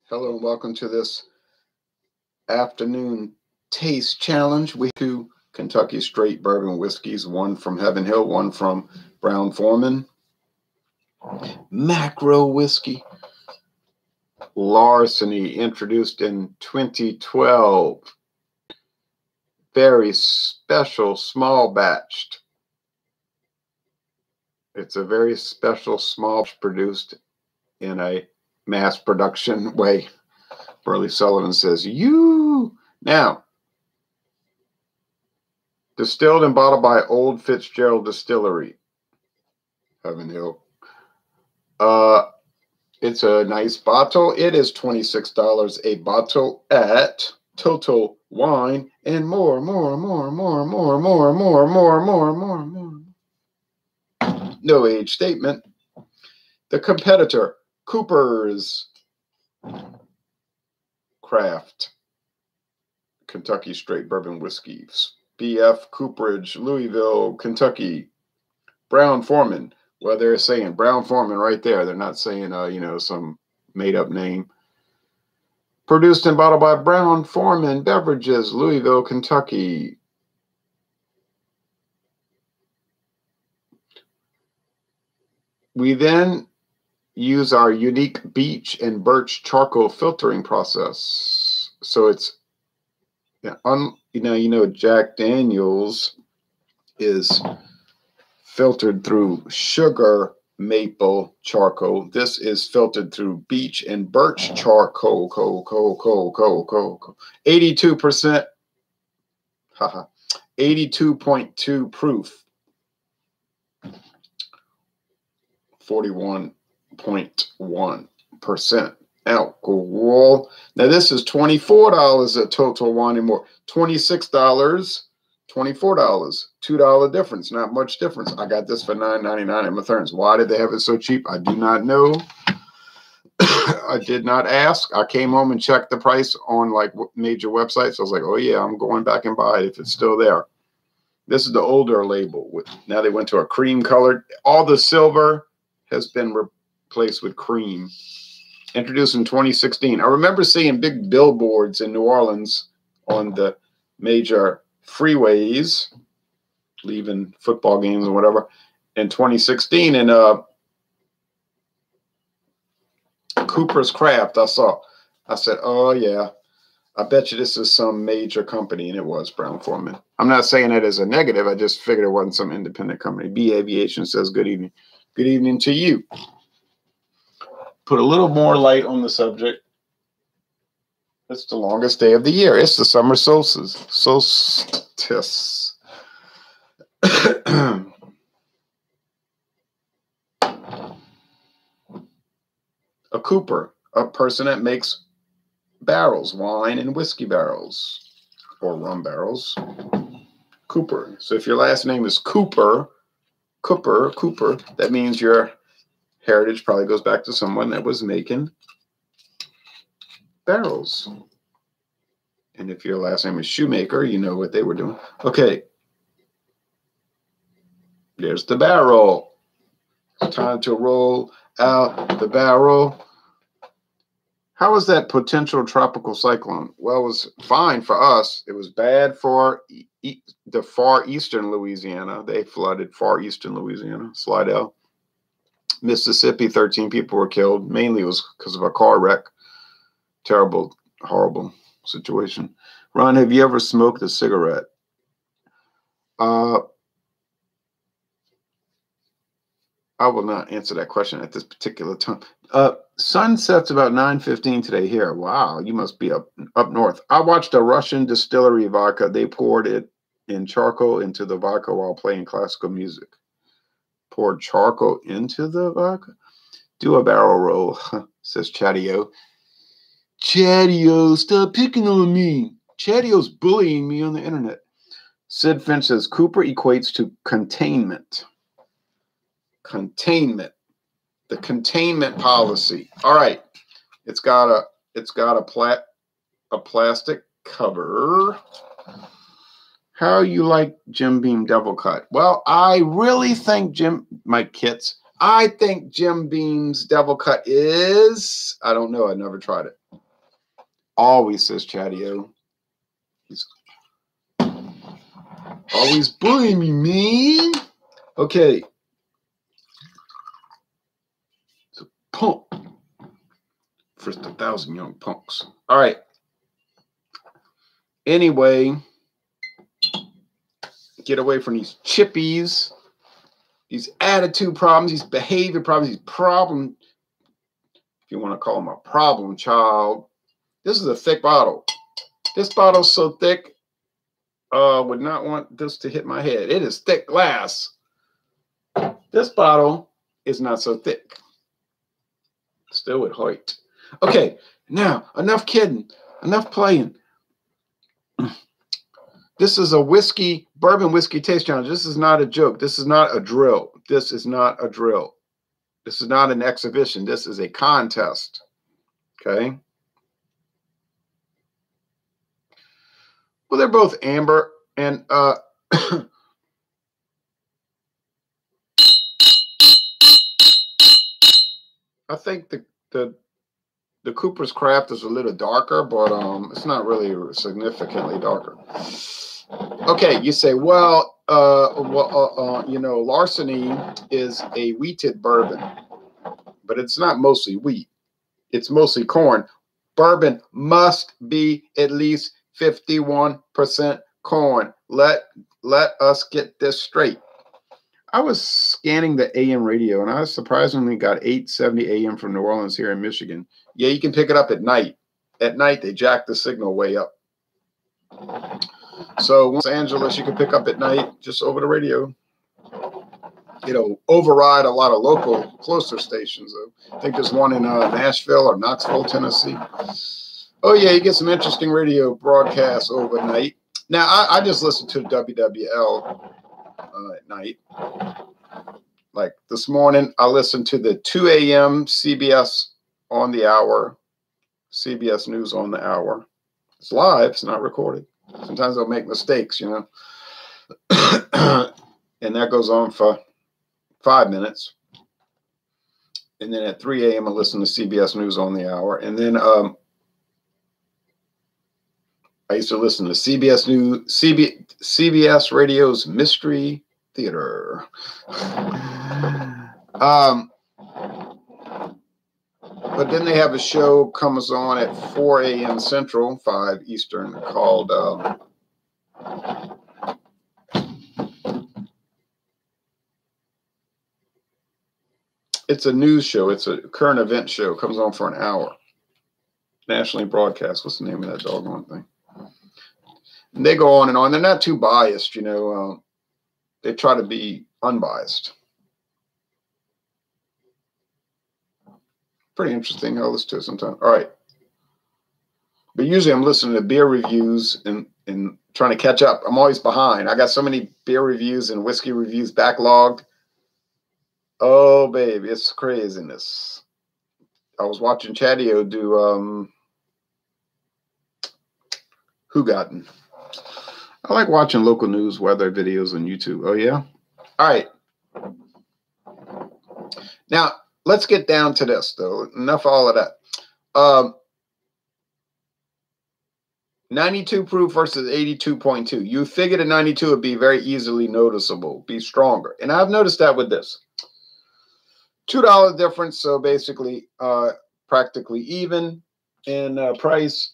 Hello and welcome to this afternoon taste challenge. We have two Kentucky straight bourbon whiskeys, one from Heaven Hill, one from Brown-Forman. Macro whiskey. Larceny, introduced in 2012. Very special small batched. It's a very special small batch produced in a mass production way. Burley Sullivan says, you. Now, distilled and bottled by Old Fitzgerald Distillery, Heaven Hill. It's a nice bottle. It is $26 a bottle at Total Wine and more. No age statement. The competitor, Cooper's Craft Kentucky Straight Bourbon Whiskeys. B.F. Cooperage, Louisville, Kentucky. Brown-Forman. Well, they're saying Brown-Forman right there. They're not saying, some made-up name. Produced and bottled by Brown-Forman Beverages, Louisville, Kentucky. We then use our unique beech and birch charcoal filtering process. So it's, Jack Daniel's is filtered through sugar maple charcoal. This is filtered through beech and birch charcoal. 82%. 82.2 proof. 41.1% alcohol. Now this is $24 at Total Wine and More. $26, $24, $2 difference. Not much difference. I got this for $9.99 at Matherns. Why did they have it so cheap? I do not know. I did not ask. I came home and checked the price on like major websites. I was like, oh yeah, I'm going back and buy it if it's still there. This is the older label. Now they went to a cream colored. All the silver has been replaced with cream. Introduced in 2016. I remember seeing big billboards in New Orleans on the major freeways, leaving football games or whatever, in 2016. And Cooper's Craft, I said, oh yeah, I bet you this is some major company, and it was Brown-Forman. I'm not saying it as a negative. I just figured it wasn't some independent company. B Aviation says good evening. Good evening to you. Put a little more light on the subject. It's the longest day of the year. It's the summer solstice. A cooper, a person that makes barrels, wine and whiskey barrels, or rum barrels. Cooper. So if your last name is Cooper, that means your heritage probably goes back to someone that was making barrels. And if your last name is Shoemaker, you know what they were doing. Okay. There's the barrel. It's time to roll out the barrel. How was that potential tropical cyclone? Well, it was fine for us. It was bad for the far eastern Louisiana. They flooded far eastern Louisiana, Slidell. Mississippi, 13 people were killed. Mainly it was because of a car wreck. Terrible, horrible situation. Ron, have you ever smoked a cigarette? I will not answer that question at this particular time. Sun sets about 9:15 today here. Wow, you must be up north. I watched a Russian distillery vodka. They poured it in charcoal into the vodka while playing classical music. Poured charcoal into the vodka? Do a barrel roll, says Chattio. Chattio, stop picking on me. Chattio's bullying me on the internet. Sid Finch says Cooper equates to containment. Containment. The containment policy. All right. It's got a plastic cover. How you like Jim Beam Devil Cut? Well, I really think Mike Kitts I think Jim Beam's Devil Cut is, I don't know. I never tried it. Always, says Chatty-O. He's always bullying me, man. Okay. It's a punk. First 1,000 young punks. All right. Anyway, get away from these chippies, these attitude problems, these behavior problems, these problem, if you want to call them a problem child. This is a thick bottle. This bottle's so thick, would not want this to hit my head. It is thick glass. This bottle is not so thick. Still would hurt. Okay, now, enough kidding, enough playing. This is a whiskey, bourbon whiskey taste challenge. This is not a joke. This is not a drill. This is not a drill. This is not an exhibition. This is a contest. Okay. Well, they're both amber, and I think the Cooper's Craft is a little darker, but it's not really significantly darker. Okay, you say, well, you know, Larceny is a wheated bourbon, but it's not mostly wheat. It's mostly corn. Bourbon must be at least 51% corn. Let us get this straight. I was scanning the AM radio, and I surprisingly got 870 AM from New Orleans here in Michigan. Yeah, you can pick it up at night. At night, they jack the signal way up. So Los Angeles, you can pick up at night just over the radio. It'll override a lot of local closer stations, though. I think there's one in Nashville or Knoxville, Tennessee. Oh, yeah, you get some interesting radio broadcasts overnight. Now, I just listen to WWL at night. Like this morning, I listened to the 2 a.m. CBS on the hour, CBS News on the hour. It's live. It's not recorded. Sometimes they'll make mistakes, you know. And that goes on for 5 minutes. And then at 3 a.m., I listen to CBS News on the hour. And then I used to listen to CBS News, CBS Radio's Mystery Theater. But then they have a show comes on at 4 a.m. Central, 5 Eastern, called it's a news show. It's a current event show. It comes on for an hour. Nationally broadcast. What's the name of that doggone thing? And they go on and on. They're not too biased, you know. They try to be unbiased. Pretty interesting. I'll listen to it sometime. All right. But usually I'm listening to beer reviews and trying to catch up. I'm always behind. I got so many beer reviews and whiskey reviews backlogged. Oh, baby, it's craziness. I was watching Chatty-O do Who Gotten. I like watching local news, weather videos on YouTube. Oh, yeah? All right. Now, let's get down to this, though. Enough of all of that. 92 proof versus 82.2. You figured a 92 would be very easily noticeable, be stronger. And I've noticed that with this. $2 difference, so basically practically even in price.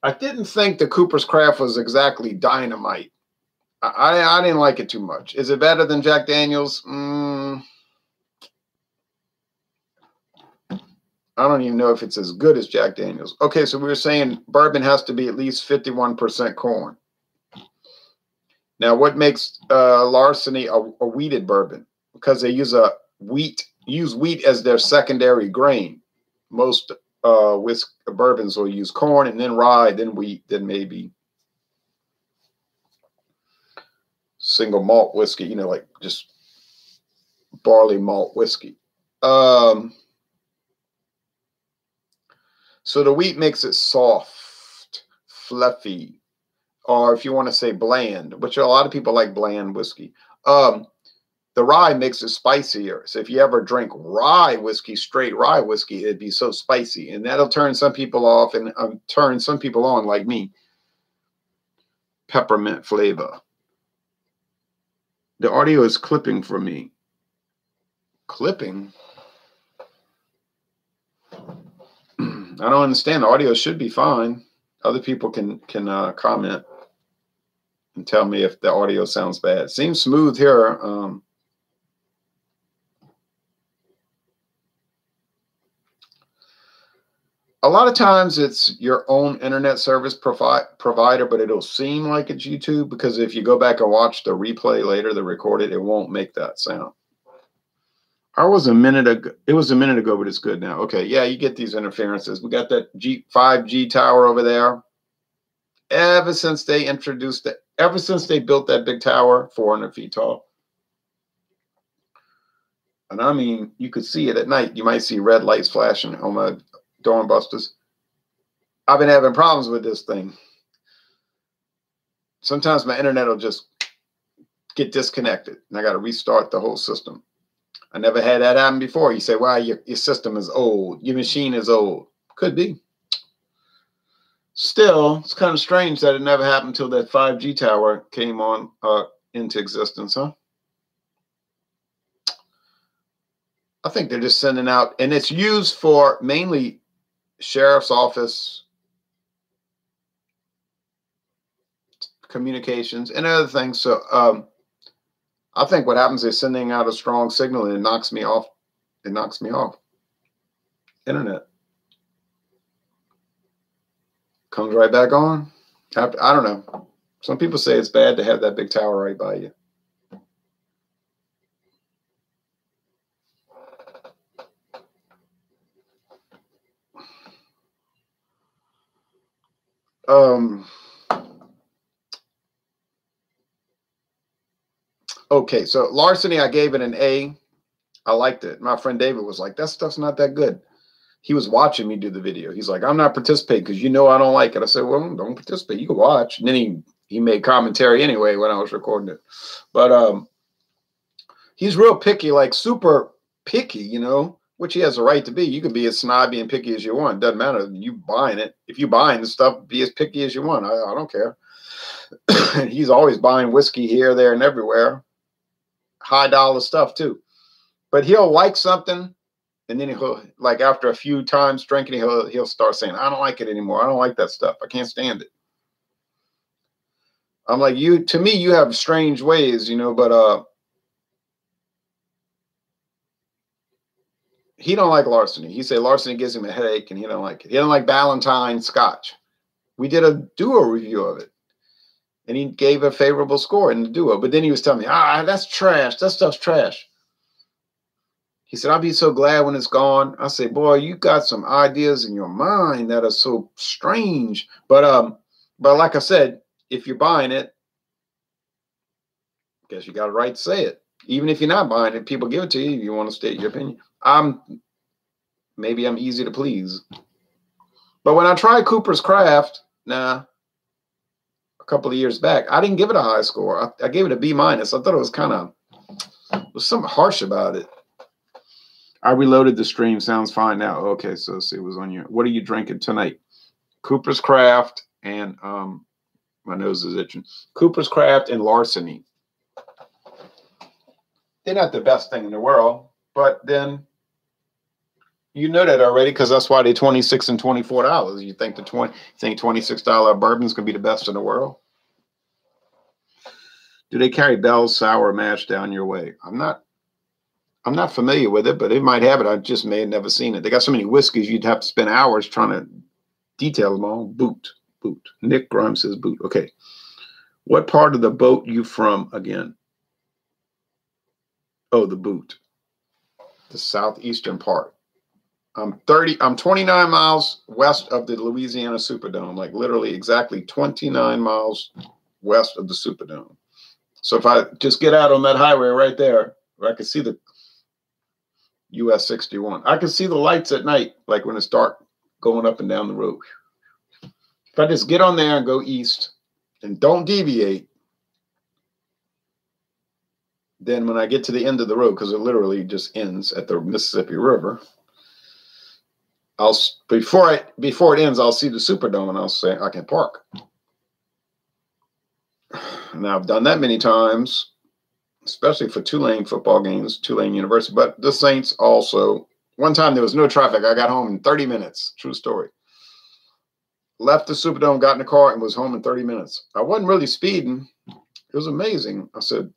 I didn't think the Cooper's Craft was exactly dynamite. I didn't like it too much. Is it better than Jack Daniels? I don't even know if it's as good as Jack Daniels. Okay, so we were saying bourbon has to be at least 51% corn. Now, what makes Larceny a wheated bourbon? Because they use wheat as their secondary grain. Most bourbons will use corn and then rye, then wheat, then maybe single malt whiskey, you know, like just barley malt whiskey. So the wheat makes it soft, fluffy, or if you want to say bland, which a lot of people like bland whiskey. the rye makes it spicier. So if you ever drink rye whiskey, straight rye whiskey, it'd be so spicy. And that'll turn some people off and turn some people on, like me. Peppermint flavor. The audio is clipping for me. Clipping? I don't understand. The audio should be fine. Other people can comment and tell me if the audio sounds bad. Seems smooth here. A lot of times it's your own internet service provider, but it'll seem like it's YouTube, because if you go back and watch the replay later, the recorded, it won't make that sound. It was a minute ago, but it's good now. Okay, yeah, you get these interferences. We got that 5G tower over there. Ever since they introduced it, ever since they built that big tower, 400 feet tall. And I mean, you could see it at night. You might see red lights flashing on my doorbusters. I've been having problems with this thing. Sometimes my internet will just get disconnected, and I got to restart the whole system. I never had that happen before. You say, well, your system is old. Your machine is old. Could be. Still, it's kind of strange that it never happened until that 5G tower came on into existence, huh? I think they're just sending out, and it's used for mainly sheriff's office communications and other things. So I think what happens is sending out a strong signal and it knocks me off. It knocks me off. Internet comes right back on. I don't know. Some people say it's bad to have that big tower right by you. Okay, so Larceny, I gave it an A. I liked it. My friend David was like, that stuff's not that good. He was watching me do the video. He's like, I'm not participating because you know I don't like it. I said, well, don't participate. You can watch. And then he made commentary anyway when I was recording it. But he's real picky, like super picky, you know, which he has a right to be. You can be as snobby and picky as you want. Doesn't matter. You buying it. If you buying the stuff, be as picky as you want. I don't care. He's always buying whiskey here, there, and everywhere. High dollar stuff too. But he'll like something, and then he'll, like, after a few times drinking, he'll start saying, I don't like it anymore. I don't like that stuff. I can't stand it. I'm like, to me, you have strange ways, you know, but he don't like Larceny. He said Larceny gives him a headache and he don't like it. He don't like Ballantine Scotch. We did a duo review of it. And he gave a favorable score in the duo. But then he was telling me, that's trash. That stuff's trash. He said, I'll be so glad when it's gone. I say, boy, you got some ideas in your mind that are so strange. But like I said, if you're buying it, I guess you got a right to say it. Even if you're not buying it, people give it to you. You want to state your opinion. Maybe I'm easy to please. But when I tried Cooper's Craft, a couple of years back, I didn't give it a high score. I gave it a B-. I thought it was was something harsh about it. I reloaded the stream. Sounds fine now. Okay, so let's see, it was on your. What are you drinking tonight? Cooper's Craft and my nose is itching. Cooper's Craft and Larceny. They're not the best thing in the world, but then you know that already because that's why they're $26 and $24. You think $26 bourbon's gonna be the best in the world? Do they carry Bell's sour mash down your way? I'm not familiar with it, but it might have it. I just may have never seen it. They got so many whiskeys you'd have to spend hours trying to detail them all. Boot. Nick Grimes says boot. Okay. What part of the boat you from again? Oh, the boot. The southeastern part. I'm 29 miles west of the Louisiana Superdome, like literally exactly 29 miles west of the Superdome. So if I just get out on that highway right there, where I can see the US 61, I can see the lights at night, like when it's dark, going up and down the road. If I just get on there and go east and don't deviate, Then when I get to the end of the road, because it literally just ends at the Mississippi River, before it ends, I'll see the Superdome and I'll say I can park. Now I've done that many times, especially for Tulane football games, Tulane University. But the Saints also. One time there was no traffic. I got home in 30 minutes. True story. Left the Superdome, got in the car, and was home in 30 minutes. I wasn't really speeding. It was amazing. I said,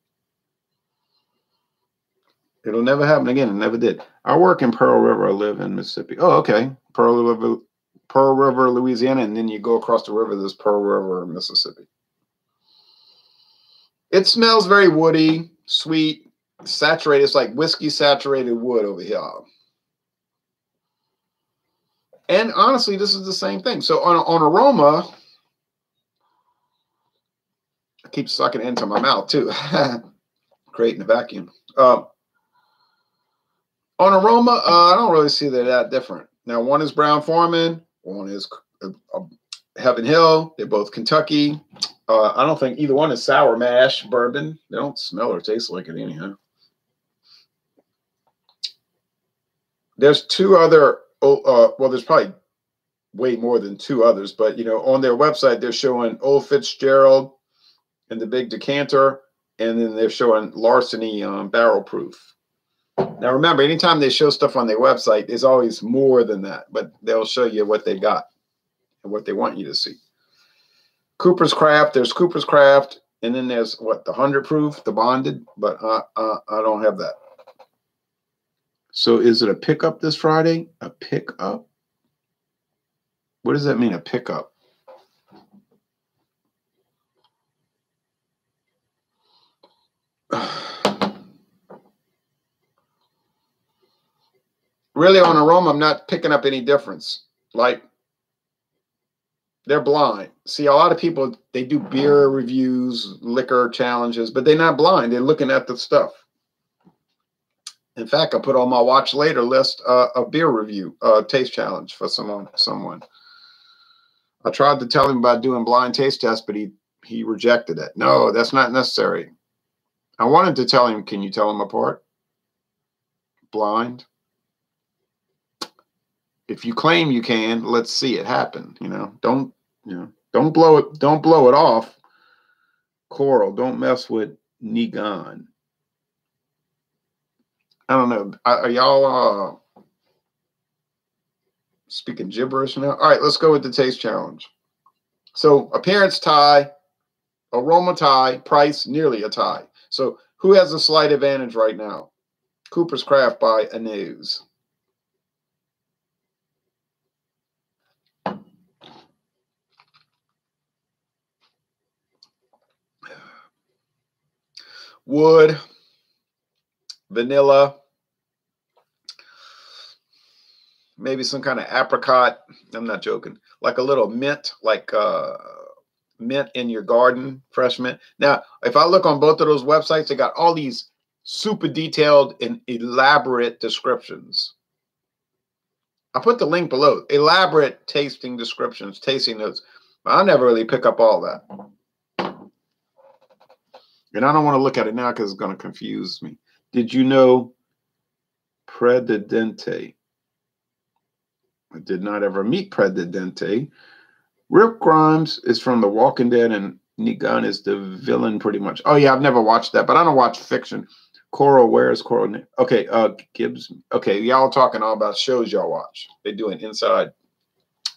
it'll never happen again. It never did. I work in Pearl River. I live in Mississippi. Oh, okay. Pearl River, Louisiana, and then you go across the river. There's Pearl River, Mississippi. It smells very woody, sweet, saturated. It's like whiskey saturated wood over here. And honestly, this is the same thing. So on aroma, I keep sucking it into my mouth too, creating a vacuum. On aroma, I don't really see that different. Now, one is Brown-Forman, one is Heaven Hill. They're both Kentucky. I don't think either one is sour mash bourbon. They don't smell or taste like it anyhow. There's two other. Well, there's probably way more than two others, but on their website they're showing Old Fitzgerald and the big decanter, and then they're showing Larceny barrel proof. Now remember, anytime they show stuff on their website, there's always more than that, but they'll show you what they got and what they want you to see. Cooper's Craft, there's Cooper's Craft, and then there's the 100 proof, the bonded, but I don't have that. So is it a pickup this Friday? A pickup? What does that mean, a pickup? Really, on aroma, I'm not picking up any difference. Like, they're blind. See, a lot of people, they do beer reviews, liquor challenges, but they're not blind. They're looking at the stuff. In fact, I put on my watch later list a beer review, taste challenge for someone. I tried to tell him about doing blind taste tests, but he rejected it. No, that's not necessary. I wanted to tell him, can you tell them apart? Blind. If you claim you can, let's see it happen. Don't blow it off. Coral, don't mess with Nigon. I don't know. Are y'all speaking gibberish now? All right, let's go with the taste challenge. So appearance tie, aroma tie, price nearly a tie. So who has a slight advantage right now? Cooper's Craft by a nose. Wood, vanilla, maybe some kind of apricot. I'm not joking. Like a little mint, like mint in your garden, fresh mint. Now, if I look on both of those websites, they got all these super detailed and elaborate descriptions. I put the link below. Elaborate tasting descriptions, tasting notes. But I never really pick up all that. And I don't want to look at it now because it's going to confuse me. Did you know Presidente? I did not ever meet Presidente. Rip Grimes is from The Walking Dead, and Negan is the villain pretty much. Oh, yeah, I've never watched that, but I don't watch fiction. Coral, where is Coral? Okay, Gibbs. Okay, y'all talking all about shows y'all watch. They doing inside.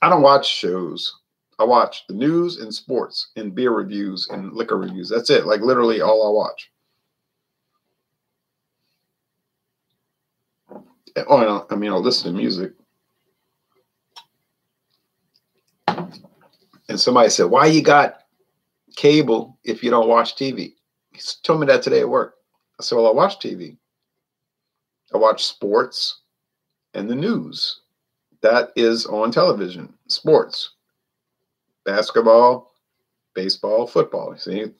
I don't watch shows. I watch the news and sports and beer reviews and liquor reviews. That's it. Like literally all I watch. Oh, I mean, I'll listen to music. And somebody said, why you got cable if you don't watch TV? He told me that today at work. I said, well, I watch TV. I watch sports and the news. That is on television. Sports. Basketball, baseball, football. See, it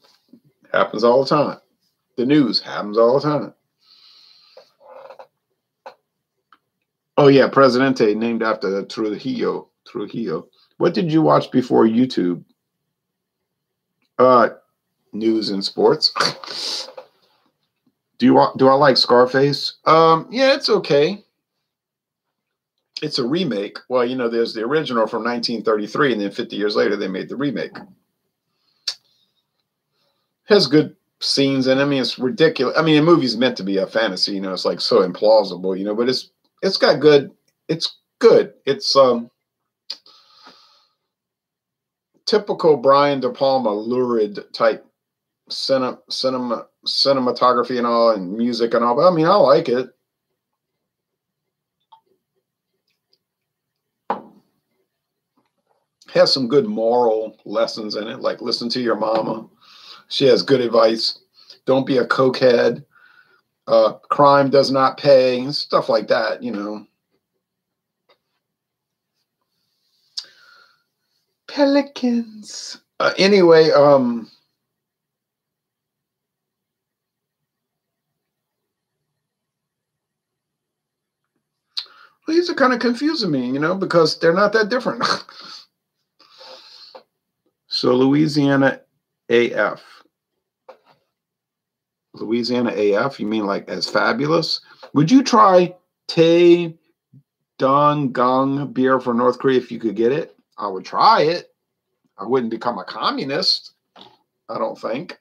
happens all the time. The news happens all the time. Oh, yeah, Presidente, named after Trujillo. What did you watch before YouTube? News and sports. Do I like Scarface? Yeah, it's okay. It's a remake. Well, you know, there's the original from 1933, and then 50 years later they made the remake. Has good scenes, and I mean, it's ridiculous. I mean, the movie's meant to be a fantasy, you know, it's like so implausible, you know, but it's got good. It's good. It's typical Brian De Palma lurid type cinematography and all, and music and all. But I mean, I like it. Has some good moral lessons in it, like listen to your mama. She has good advice. Don't be a cokehead. Crime does not pay. Stuff like that, you know. Pelicans. Anyway, well, these are kind of confusing me, you know, because they're not that different. So Louisiana AF. Louisiana AF, you mean like as fabulous? Would you try Tae Dong Gong beer from North Korea if you could get it? I would try it. I wouldn't become a communist, I don't think.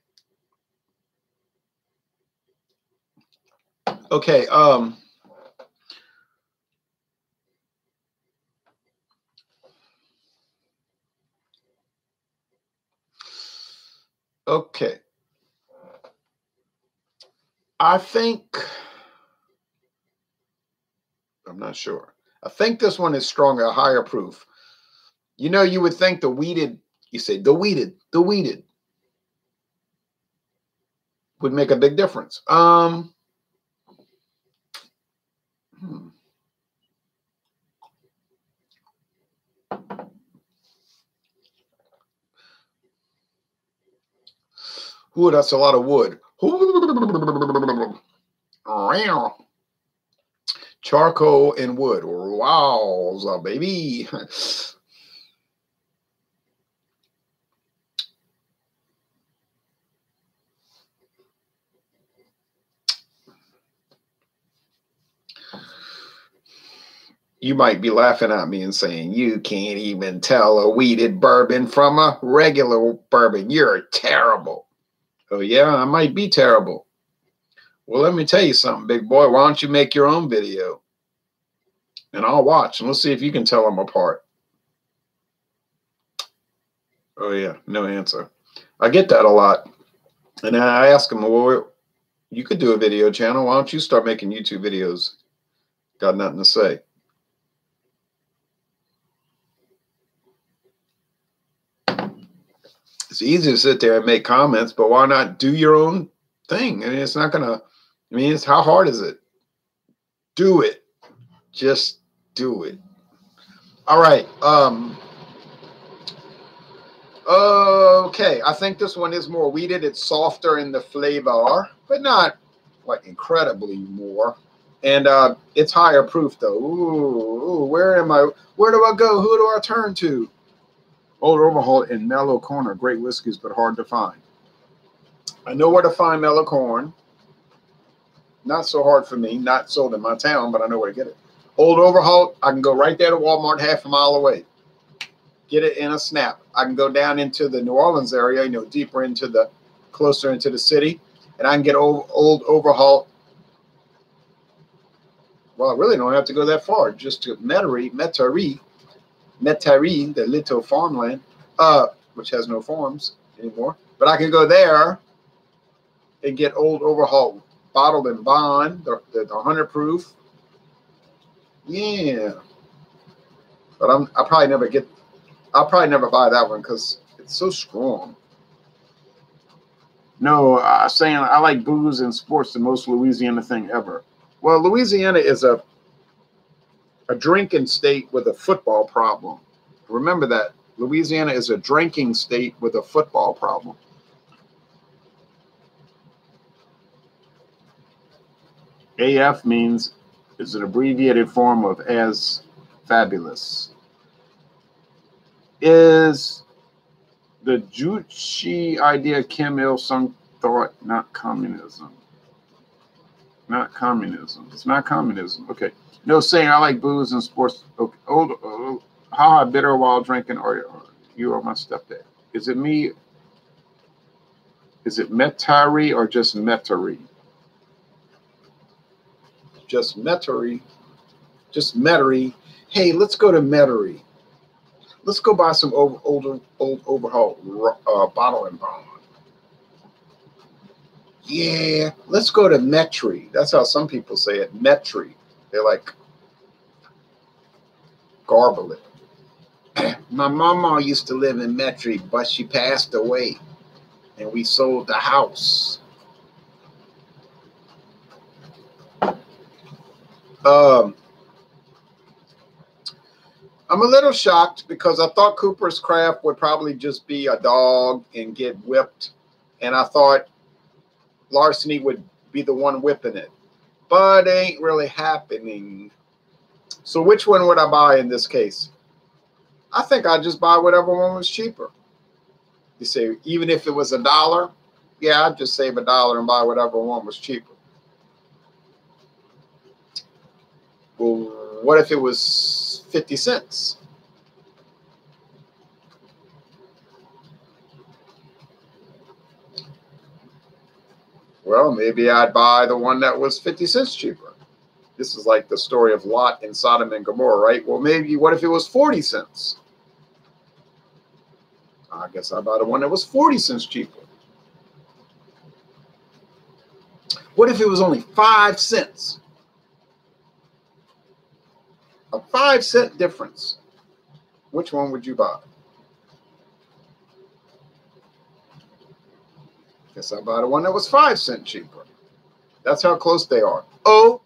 Okay, okay. I think, I'm not sure. I think this one is stronger, higher proof. You know, you would think the weeded, you say the weeded would make a big difference. Ooh, that's a lot of wood. Charcoal and wood. Wow, baby. You might be laughing at me and saying, you can't even tell a weeded bourbon from a regular bourbon. You're terrible. Oh, yeah, I might be terrible. Well, let me tell you something, big boy. Why don't you make your own video? And I'll watch, and we'll see if you can tell them apart. Oh, yeah, no answer. I get that a lot. And I ask them, well, you could do a video channel. Why don't you start making YouTube videos? Got nothing to say. It's easy to sit there and make comments, but why not do your own thing? I mean, it's not going to, I mean, it's how hard is it? Do it. Just do it. All right. Okay. I think this one is more weeded. It's softer in the flavor, but not like incredibly more. And it's higher proof though. Ooh, where am I? Where do I go? Who do I turn to? Old Overhaul and Mellow Corn are great whiskeys, but hard to find. I know where to find Mellow Corn. Not so hard for me. Not sold in my town, but I know where to get it. Old Overhaul, I can go right there to Walmart half a mile away. Get it in a snap. I can go down into the New Orleans area, you know, deeper into the, closer into the city, and I can get Old Overhaul. Well, I really don't have to go that far. Just to Metairie, the little farmland, which has no farms anymore. But I can go there and get Old Overhaul bottled in bond, the 100 proof. Yeah, but I'll probably never buy that one because it's so strong. No, saying I like booze and sports, the most Louisiana thing ever. Well, Louisiana is a drinking state with a football problem. Remember that. Louisiana is a drinking state with a football problem. AF means is an abbreviated form of as fabulous. Is the Juche idea Kim Il-sung thought, not communism? Not communism. It's not communism. Okay. No saying I like booze and sports. Okay. Haha, bitter while drinking, or you are my stepdad. Is it me? Is it Metairie or just Metairie? Just Metairie. Just Metairie. Hey, let's go to Metairie. Let's go buy some old overhaul bottle and bond. Yeah, let's go to Metairie. That's how some people say it, Metairie. They like garble it. My mama used to live in Metairie, but she passed away, and we sold the house. I'm a little shocked because I thought Cooper's Craft would probably just be a dog and get whipped, and I thought Larceny would be the one whipping it, but it ain't really happening. So which one would I buy in this case? I think I'd just buy whatever one was cheaper. You say, even if it was $1, yeah, I'd just save $1 and buy whatever one was cheaper. Well, what if it was 50 cents? Well, maybe I'd buy the one that was 50 cents cheaper. This is like the story of Lot in Sodom and Gomorrah, right? Well, maybe what if it was 40 cents? I guess I'd buy the one that was 40 cents cheaper. What if it was only 5 cents? A 5-cent difference. Which one would you buy? Guess I'd buy the one that was 5 cents cheaper. That's how close they are. Oh,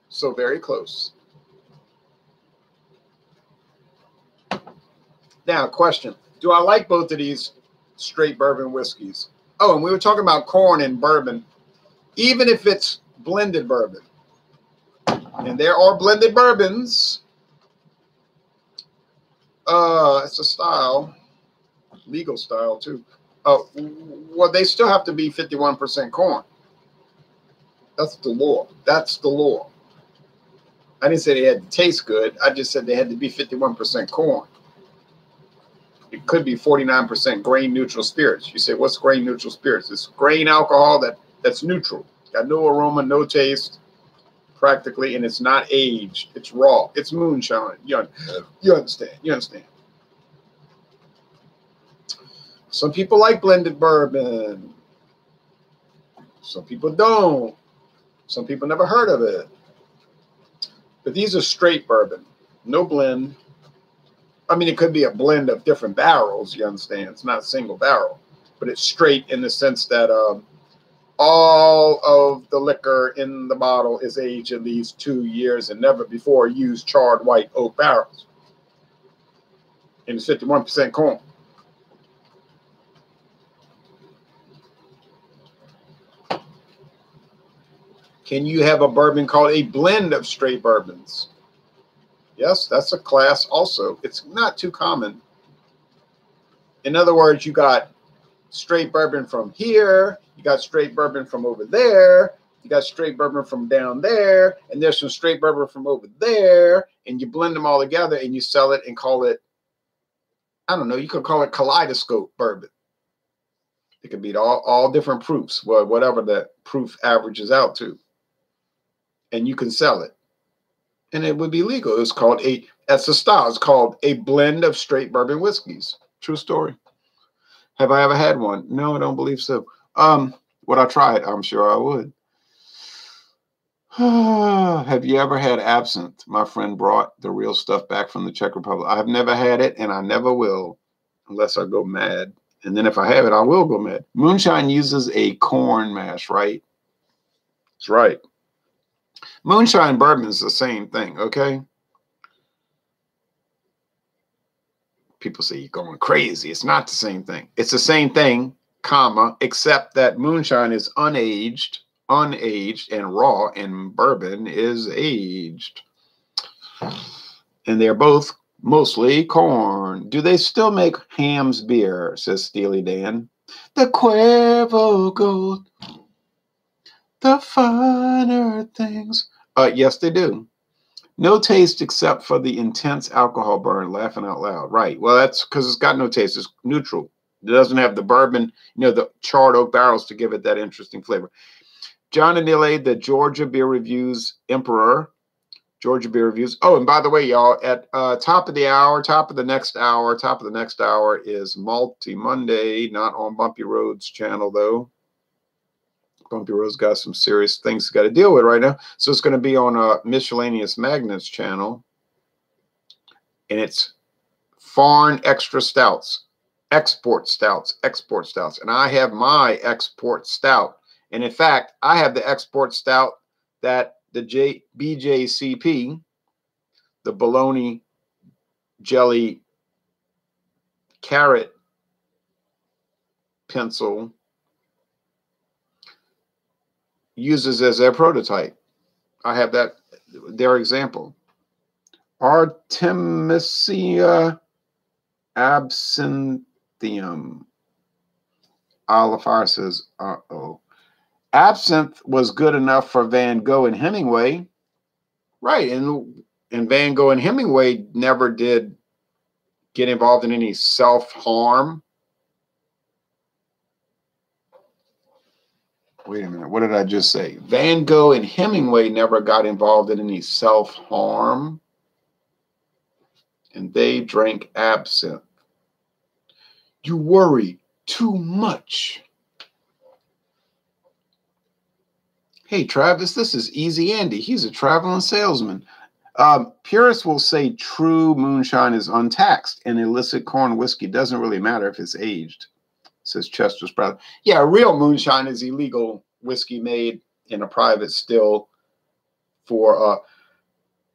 so very close. Now, question. Do I like both of these straight bourbon whiskeys? Oh, and we were talking about corn and bourbon. Even if it's blended bourbon, and there are blended bourbons, it's a style, legal style too. Well, they still have to be 51% corn. That's the law. That's the law. I didn't say they had to taste good. I just said they had to be 51% corn. It could be 49% grain neutral spirits. You say, what's grain neutral spirits? It's grain alcohol that's neutral. Got no aroma, no taste, practically, and it's not aged. It's raw. It's moonshine. You understand. You understand. Some people like blended bourbon. Some people don't. Some people never heard of it. But these are straight bourbon. No blend. I mean, it could be a blend of different barrels, you understand. It's not a single barrel. But it's straight in the sense that all of the liquor in the bottle is aged at least 2 years and never before used charred white oak barrels. And it's 51% corn. Can you have a bourbon called a blend of straight bourbons? Yes, that's a class also. It's not too common. In other words, you got straight bourbon from here, you got straight bourbon from over there, you got straight bourbon from down there, and there's some straight bourbon from over there, and you blend them all together and you sell it and call it, I don't know, you could call it kaleidoscope bourbon. It could be all different proofs, whatever the proof averages out to. And you can sell it. And it would be legal. It's called that's a style. It's called a blend of straight bourbon whiskeys. True story. Have I ever had one? No, I don't believe so. Would I try it? I'm sure I would. Have you ever had absinthe? My friend brought the real stuff back from the Czech Republic. I've never had it, and I never will, unless I go mad. And then if I have it, I will go mad. Moonshine uses a corn mash, right? That's right. Moonshine bourbon is the same thing, okay? People say you're going crazy. It's not the same thing. It's the same thing, comma, except that moonshine is unaged and raw, and bourbon is aged. And they're both mostly corn. Do they still make Ham's beer, says Steely Dan. The Cuervo Gold. The finer things. Yes, they do. No taste except for the intense alcohol burn. Laughing out loud. Right. Well, that's because it's got no taste. It's neutral. It doesn't have the bourbon, the charred oak barrels to give it that interesting flavor. John Anile, the Georgia Beer Reviews Emperor. Georgia Beer Reviews. Oh, and by the way, y'all, at top of the next hour is Malty Monday, not on Bumpy Road's channel, though. Bumpy Road's got some serious things got to deal with right now. So it's going to be on Miscellaneous Magnets channel. And it's foreign extra stouts, export stouts. And I have my export stout. And in fact, I have the export stout that the BJCP, the bologna jelly carrot pencil, uses as their prototype. I have that, their example. Artemisia absinthium. Oliver says, uh-oh. Absinthe was good enough for Van Gogh and Hemingway. Right, and Van Gogh and Hemingway never did get involved in any self-harm. Wait a minute, what did I just say? Van Gogh and Hemingway never got involved in any self-harm. And they drank absinthe. You worry too much. Hey, Travis, this is Easy Andy. He's a traveling salesman. Purists will say true moonshine is untaxed, and illicit corn whiskey doesn't really matter if it's aged, says Chester Sprout. Yeah, real moonshine is illegal whiskey made in a private still for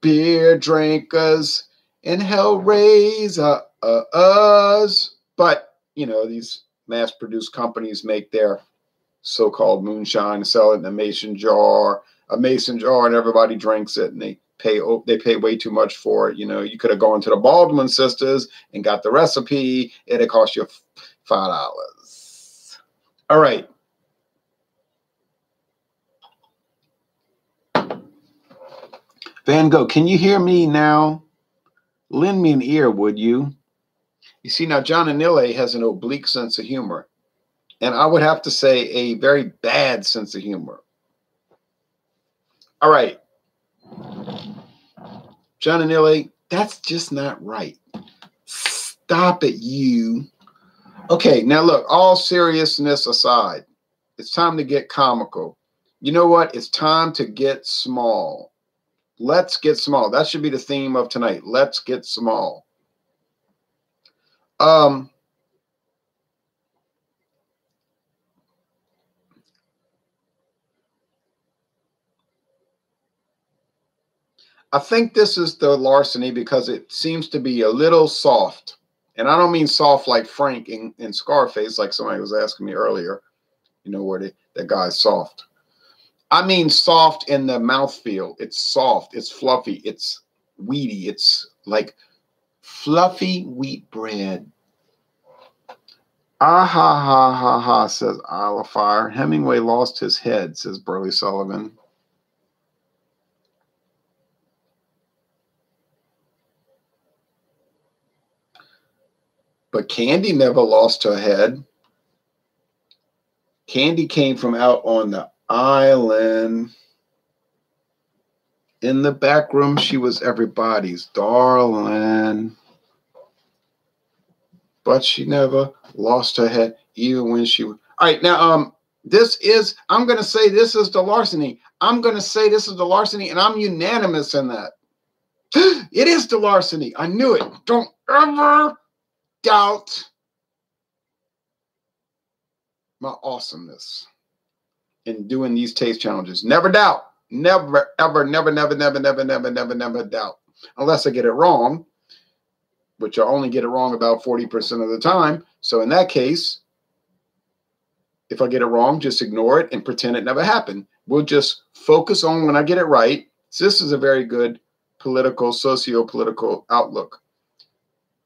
beer drinkers and hellraiser us. But, these mass-produced companies make their so-called moonshine, sell it in a mason jar, and everybody drinks it, and they pay way too much for it. You could have gone to the Baldwin sisters and got the recipe. It'd cost you $5. All right. Van Gogh, can you hear me now? Lend me an ear, would you? You see, now John Anile has an oblique sense of humor. And I would have to say a very bad sense of humor. All right. John Anile, that's just not right. Stop it, you. Okay, now look, all seriousness aside, it's time to get comical. You know what? It's time to get small. Let's get small. That should be the theme of tonight. Let's get small. I think this is the Larceny because it seems to be a little soft. And I don't mean soft like Frank in Scarface, like somebody was asking me earlier, where that guy's soft. I mean soft in the mouthfeel. It's soft. It's fluffy. It's wheaty. It's like fluffy wheat bread. Ah ha ha ha ha, says Isle of Fire. Hemingway lost his head, says Burley Sullivan. But Candy never lost her head. Candy came from out on the island. In the back room, she was everybody's darling. But she never lost her head, even when she was. All right, now, I'm going to say this is the Larceny. I'm going to say this is the Larceny, and I'm unanimous in that. It is the Larceny. I knew it. Don't ever doubt my awesomeness in doing these taste challenges. Never doubt. Never, ever, never doubt. Unless I get it wrong, which I only get it wrong about 40% of the time. So in that case, if I get it wrong, just ignore it and pretend it never happened. We'll just focus on when I get it right. So this is a very good socio-political outlook.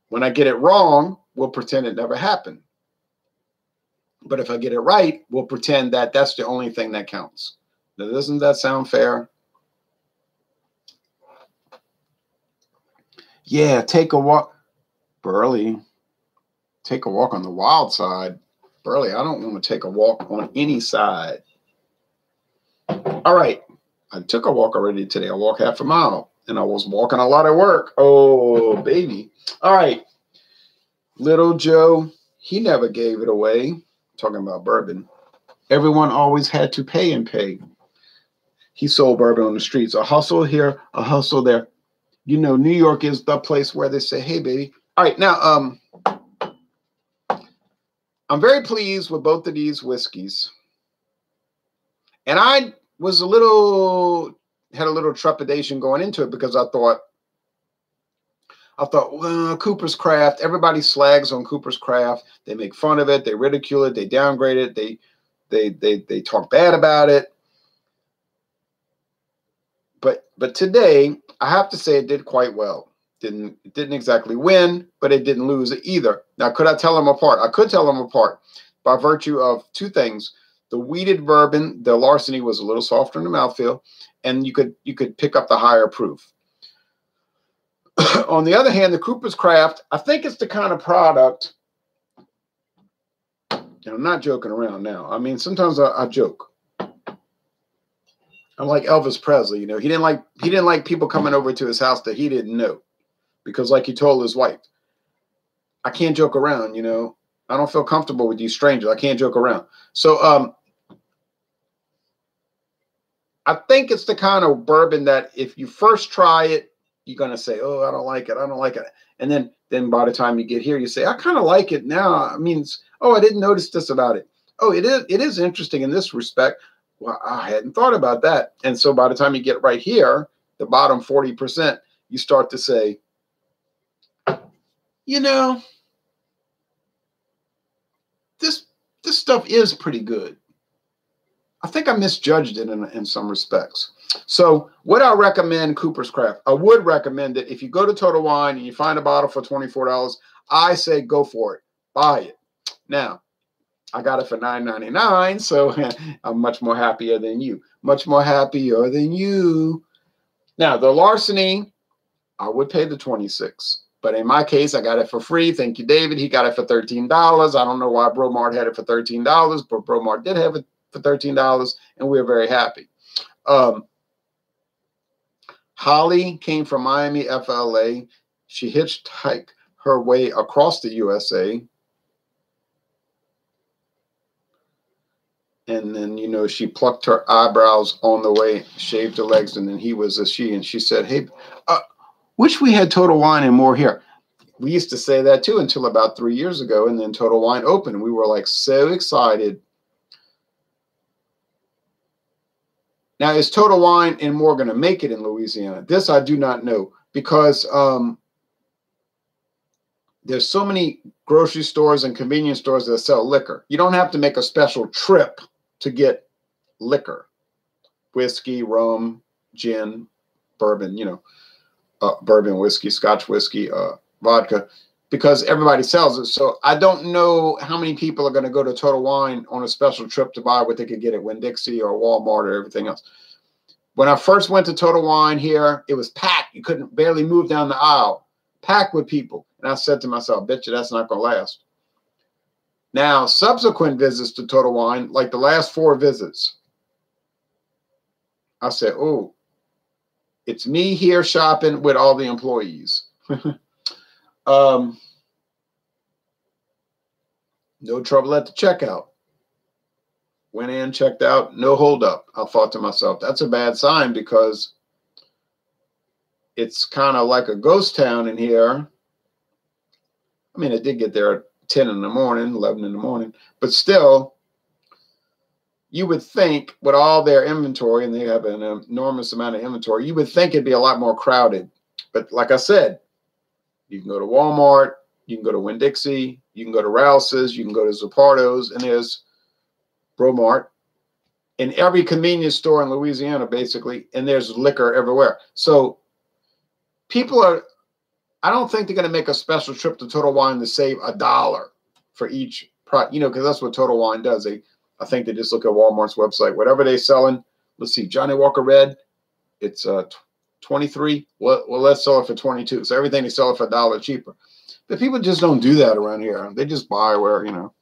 When I get it wrong, we'll pretend it never happened. But if I get it right, we'll pretend that that's the only thing that counts. Now, doesn't that sound fair? Yeah, take a walk. Burley, take a walk on the wild side. Burley, I don't want to take a walk on any side. All right. I took a walk already today. I walked half a mile, and I was walking a lot of work. Oh, baby. All right. Little Joe, he never gave it away. Talking about bourbon. Everyone always had to pay and pay. He sold bourbon on the streets. A hustle here, a hustle there. You know, New York is the place where they say, hey, baby. All right. Now, I'm very pleased with both of these whiskeys. And I was had a little trepidation going into it because I thought, well, Cooper's Craft, everybody slags on Cooper's Craft. They make fun of it. They ridicule it. They downgrade it. They talk bad about it. But today, I have to say it did quite well. It didn't exactly win, but it didn't lose either. Now, could I tell them apart? I could tell them apart by virtue of two things. The wheated bourbon, the Larceny, was a little softer in the mouthfeel, and you could pick up the higher proof. On the other hand, the Cooper's Craft, I think it's the kind of product, and I'm not joking around now. I mean, sometimes I joke. I'm like Elvis Presley, you know. He didn't like people coming over to his house that he didn't know, because like he told his wife, I can't joke around, you know. I don't feel comfortable with these strangers. I can't joke around. So I think it's the kind of bourbon that if you first try it, you're going to say, oh, I don't like it. I don't like it. And then by the time you get here, you say, I kind of like it now. It means, oh, I didn't notice this about it. Oh, it is interesting in this respect. Well, I hadn't thought about that. And so by the time you get right here, the bottom 40%, you start to say, you know, this stuff is pretty good. I think I misjudged it in some respects. So would I recommend Cooper's Craft? I would recommend it. If you go to Total Wine and you find a bottle for $24, I say go for it. Buy it. Now, I got it for $9.99, so I'm much more happier than you. Much more happier than you. Now, the Larceny, I would pay the $26. But in my case, I got it for free. Thank you, David. He got it for $13. I don't know why Bromart had it for $13, but Bromart did have it for $13, and we're very happy. Holly came from Miami, FLA. She hitchhiked her way across the USA. And then, you know, she plucked her eyebrows on the way, shaved her legs, and then he was a she. And she said, hey, wish we had Total Wine and more here. We used to say that too until about 3 years ago, and then Total Wine opened. We were like so excited. Now, is Total Wine and more going to make it in Louisiana? This I do not know, because there's so many grocery stores and convenience stores that sell liquor. You don't have to make a special trip to get liquor. Whiskey, rum, gin, bourbon, you know, bourbon, whiskey, Scotch whiskey, vodka, because everybody sells it. So I don't know how many people are going to go to Total Wine on a special trip to buy what they could get at Winn-Dixie or Walmart or everything else. When I first went to Total Wine here, it was packed. You couldn't barely move down the aisle, packed with people. And I said to myself, bet you that's not going to last. Now, subsequent visits to Total Wine, like the last 4 visits, I said, oh, it's me here shopping with all the employees. No trouble at the checkout. Went in, checked out, no holdup. I thought to myself, that's a bad sign, because it's kind of like a ghost town in here. I mean, it did get there at 10 in the morning, 11 in the morning, but still, you would think with all their inventory, and they have an enormous amount of inventory, you would think it'd be a lot more crowded. But like I said, you can go to Walmart, you can go to Winn-Dixie, you can go to Rouse's, you can go to Zapparto's, and there's Bromart in every convenience store in Louisiana, basically, and there's liquor everywhere. So people are, I don't think they're going to make a special trip to Total Wine to save $1 for each product, you know, because that's what Total Wine does. I think they just look at Walmart's website. Whatever they're selling, let's see, Johnny Walker Red, it's 23. Well, let's sell it for 22. So everything they sell it for $1 cheaper. But people just don't do that around here. They just buy where, you know.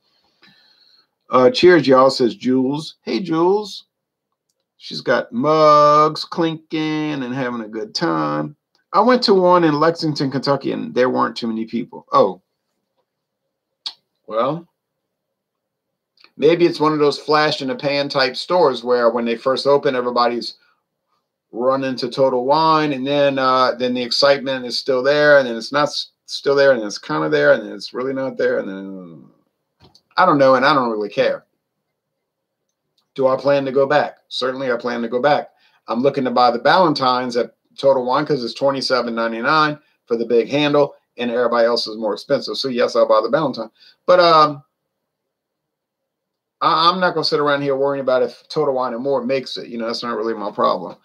Cheers, y'all, says Jules. Hey, Jules. She's got mugs clinking and having a good time. I went to one in Lexington, Kentucky, and there weren't too many people. Oh. Well, maybe it's one of those flash in the pan type stores where when they first open, everybody's running to Total Wine, and then the excitement is still there, and then it's not still there, and it's kind of there, and then it's really not there, and then I don't know, and I don't really care. Do I plan to go back? Certainly I plan to go back. I'm looking to buy the Ballantines at Total Wine because it's $27.99 for the big handle, and everybody else is more expensive. So yes, I'll buy the Ballantine. But I'm not going to sit around here worrying about if Total Wine and More makes it. You know, that's not really my problem.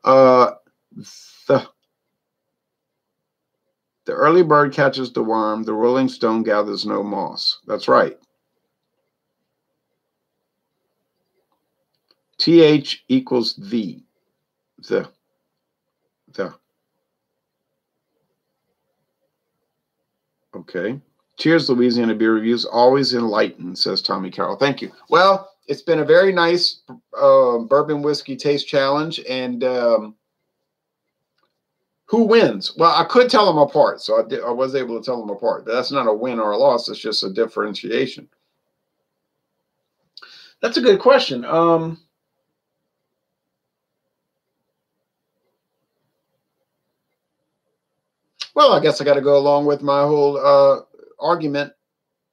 The early bird catches the worm. The rolling stone gathers no moss. That's right. TH equals the. Okay. Cheers, Louisiana Beer Reviews. Always enlightened, says Tommy Carroll. Thank you. Well, it's been a very nice bourbon whiskey taste challenge. And who wins? Well, I could tell them apart. So I was able to tell them apart. But that's not a win or a loss. It's just a differentiation. That's a good question. Well, I guess I got to go along with my whole argument,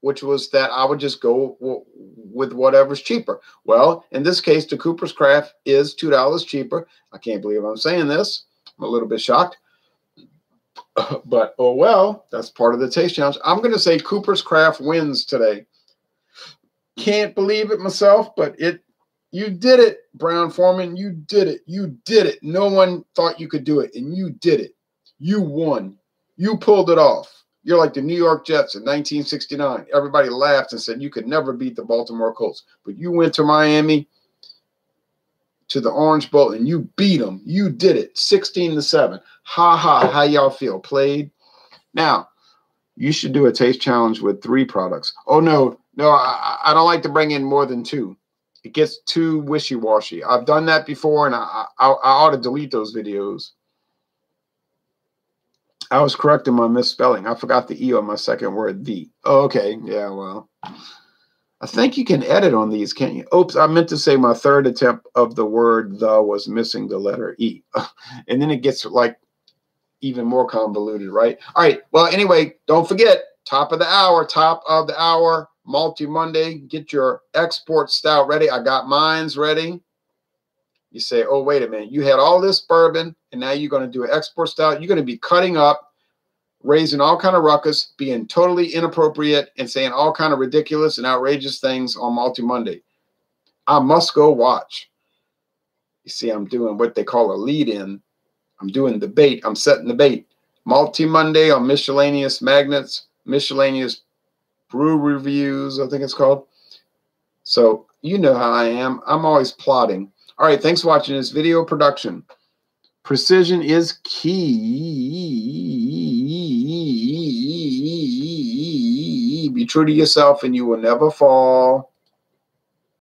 which was that I would just go with whatever's cheaper. Well, in this case, the Cooper's Craft is $2 cheaper. I can't believe I'm saying this. I'm a little bit shocked. But, oh well, that's part of the taste challenge. I'm going to say Cooper's Craft wins today. Can't believe it myself, but you did it, Brown-Forman. You did it. You did it. No one thought you could do it, and you did it. You won. You pulled it off. You're like the New York Jets in 1969. Everybody laughed and said you could never beat the Baltimore Colts. But you went to Miami, to the Orange Bowl, and you beat them. You did it, 16-7. Ha ha, how y'all feel? Played? Now, you should do a taste challenge with 3 products. Oh, no, I don't like to bring in more than 2. It gets too wishy-washy. I've done that before, and I ought to delete those videos. I was correct in my misspelling. I forgot the E on my second word, the. Oh, okay. Yeah, well. I think you can edit on these, can't you? Oops, I meant to say my third attempt of the word the was missing the letter E. And then it gets like even more convoluted, right? All right. Well, anyway, don't forget, top of the hour, Multi Monday. Get your export stout ready. I got mine's ready. You say, oh, wait a minute. You had all this bourbon, and now you're going to do an export stout. You're going to be cutting up, raising all kind of ruckus, being totally inappropriate, and saying all kind of ridiculous and outrageous things on Multi Monday. I must go watch. You see, I'm doing what they call a lead-in. I'm doing the bait. I'm setting the bait. Multi Monday on Miscellaneous Magnets, Miscellaneous Brew Reviews, I think it's called. So you know how I am. I'm always plotting. All right, thanks for watching this video production. Precision is key. Be true to yourself and you will never fall.